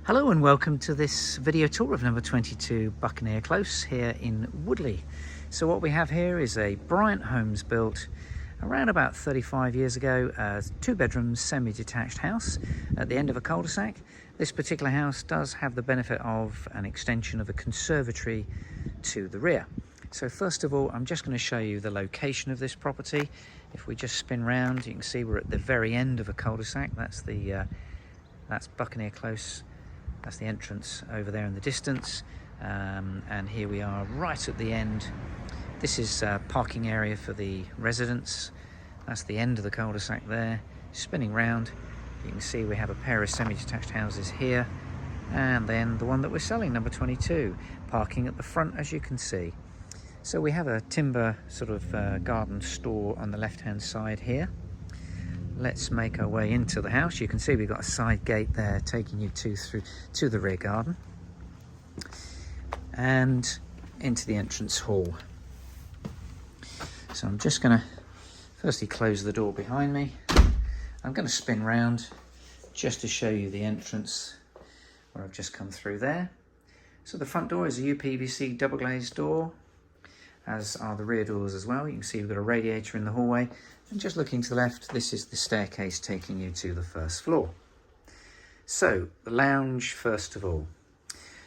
Hello and welcome to this video tour of number 22 Buccaneer Close here in Woodley. So what we have here is a Bryant Homes built around about 35 years ago, a 2-bedroom semi-detached house at the end of a cul-de-sac. This particular house does have the benefit of an extension of a conservatory to the rear. So first of all, I'm just going to show you the location of this property. If we just spin round, you can see we're at the very end of a cul-de-sac. That's Buccaneer Close. That's the entrance over there in the distance, and here we are right at the end. This is a parking area for the residents. That's the end of the cul-de-sac there. Spinning round, you can see we have a pair of semi-detached houses here, and then the one that we're selling, number 22, parking at the front, as you can see. So we have a timber sort of garden store on the left-hand side here. Let's make our way into the house. You can see we've got a side gate there taking you through to the rear garden and into the entrance hall. So I'm just going to firstly close the door behind me. I'm going to spin round just to show you the entrance where I've just come through there. So the front door is a UPVC double glazed door, as are the rear doors as well. You can see we've got a radiator in the hallway, and just looking to the left, this is the staircase taking you to the first floor. So the lounge first of all.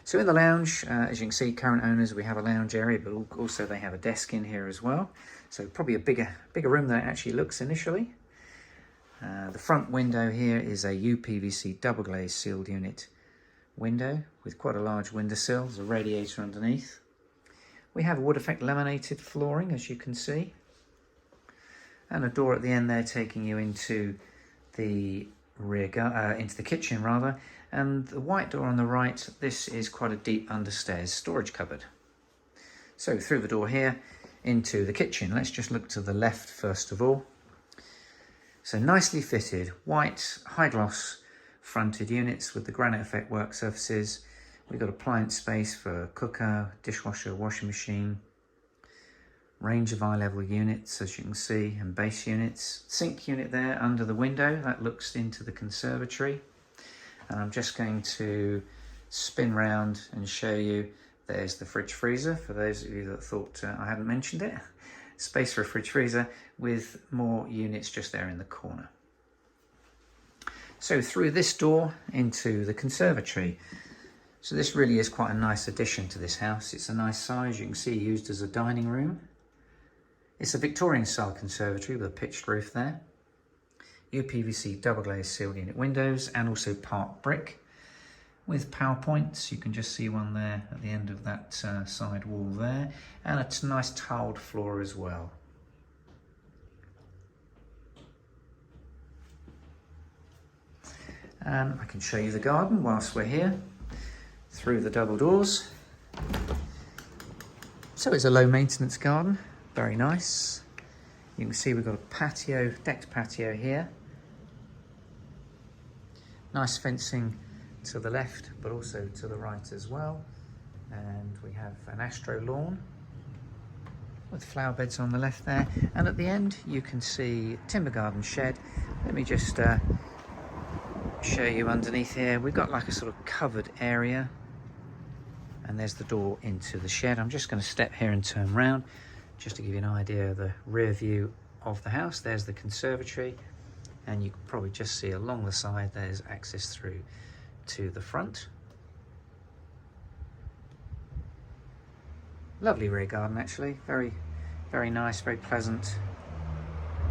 So in the lounge, as you can see, current owners, we have a lounge area, but also they have a desk in here as well. So probably a bigger room than it actually looks initially. The front window here is a UPVC double glazed sealed unit window with quite a large windowsill. There's a radiator underneath. We have wood effect laminated flooring, as you can see, and a door at the end there taking you into the into the kitchen rather. And the white door on the right, this is quite a deep understairs storage cupboard. So through the door here into the kitchen. Let's just look to the left first of all. So nicely fitted white high gloss fronted units with the granite effect work surfaces. We've got appliance space for cooker, dishwasher, washing machine, range of eye level units, as you can see, and base units. Sink unit there under the window, that looks into the conservatory. And I'm just going to spin round and show you, there's the fridge freezer, for those of you that thought I hadn't mentioned it. Space for a fridge freezer with more units just there in the corner. So through this door into the conservatory. So this really is quite a nice addition to this house. It's a nice size, you can see, used as a dining room. It's a Victorian style conservatory with a pitched roof there. UPVC double glazed sealed unit windows and also part brick with power points. You can just see one there at the end of that side wall there, and a nice tiled floor as well. And I can show you the garden whilst we're here through the double doors. So it's a low maintenance garden, very nice. You can see we've got a patio, decked patio here. Nice fencing to the left, but also to the right as well. And we have an astro lawn with flower beds on the left there. And at the end, you can see timber garden shed. Let me just show you underneath here. We've got like a sort of covered area, and there's the door into the shed. I'm just going to step here and turn around just to give you an idea of the rear view of the house. There's the conservatory, and you can probably just see along the side there's access through to the front. Lovely rear garden actually, very nice, very pleasant.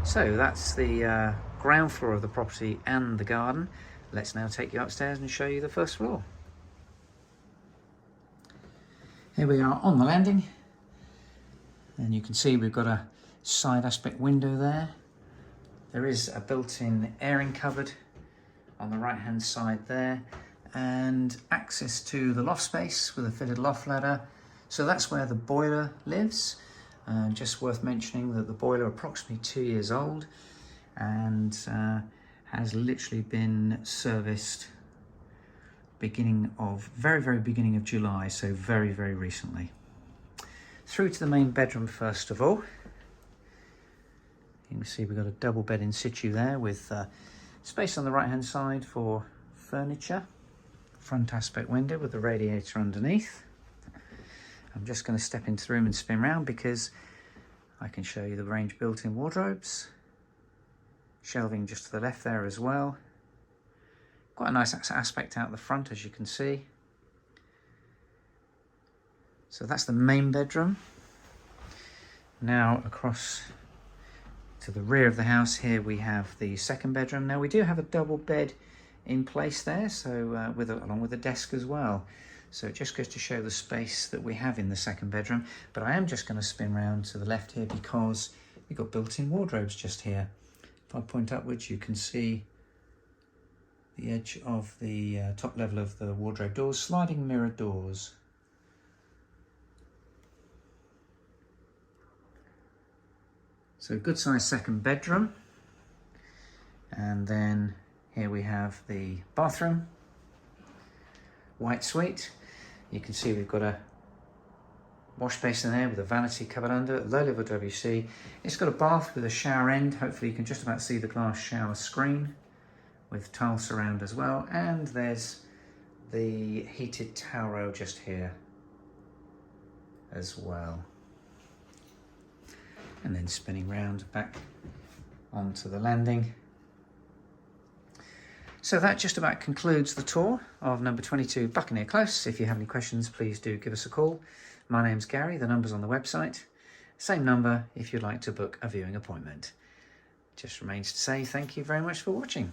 So that's the ground floor of the property and the garden. Let's now take you upstairs and show you the first floor. Here we are on the landing, and you can see we've got a side aspect window there. There is a built-in airing cupboard on the right hand side there, and access to the loft space with a fitted loft ladder. So that's where the boiler lives. Just worth mentioning that the boiler approximately 2 years old and has literally been serviced very beginning of July, so very recently. Through to the main bedroom first of all. You can see we've got a double bed in situ there with space on the right hand side for furniture. front aspect window with the radiator underneath. I'm just going to step into the room and spin round because I can show you the range built-in wardrobes. Shelving just to the left there as well. Quite a nice aspect out the front, as you can see. So that's the main bedroom. Now across to the rear of the house here we have the second bedroom. Now we do have a double bed in place there, so along with a desk as well. So it just goes to show the space that we have in the second bedroom. But I am just going to spin round to the left here because we've got built-in wardrobes just here. If I point upwards, you can see the edge of the top level of the wardrobe doors, sliding mirror doors. So good sized second bedroom. And then here we have the bathroom, white suite. You can see we've got a wash basin there with a vanity covered under, low level WC. It's got a bath with a shower end. Hopefully you can just about see the glass shower screen with tile surround as well. And there's the heated towel rail just here as well. And then spinning round back onto the landing. So that just about concludes the tour of number 22 Buccaneer Close. If you have any questions, please do give us a call. My name's Gary, the number's on the website. Same number if you'd like to book a viewing appointment. Just remains to say thank you very much for watching.